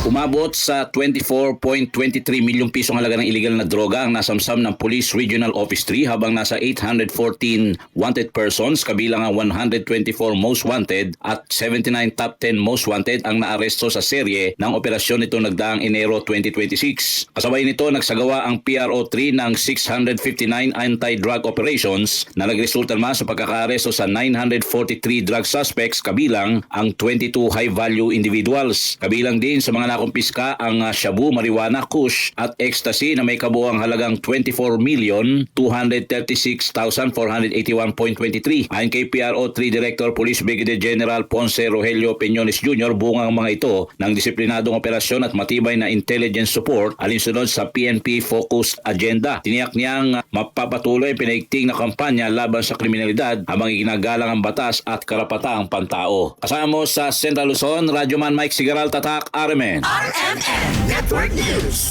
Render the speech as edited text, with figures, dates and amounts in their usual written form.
Umabot sa 24.23 milyong pisong halaga ng illegal na droga ang nasamsam ng Police Regional Office 3 habang nasa 814 wanted persons kabilang ang 124 most wanted at 79 top 10 most wanted ang naaresto sa serye ng operasyon nito nagdaang Enero 2026. Kasabay nito nagsagawa ang PRO3 ng 659 anti-drug operations na nagresulta naman sa pagkakaaresto sa 943 drug suspects kabilang ang 22 high-value individuals. Kabilang din sa mga nakumpiska ang shabu, marijuana, kush at ecstasy na may kabuuang halagang 24,236,481.23. Ayon kay PRO3 Director Police Brigadier General Ponce Rogelio Peñones Jr., bungang mga ito ng disiplinadong operasyon at matibay na intelligence support alinsunod sa PNP Focused Agenda. Tiniyak niyang mapapatuloy ang pinaigting na kampanya laban sa kriminalidad habang iginagalang ang batas at karapataang pantao. Kasama mo sa Central Luzon, Radyoman Mike Sigaral, Tatak, RMN. RMN Network News.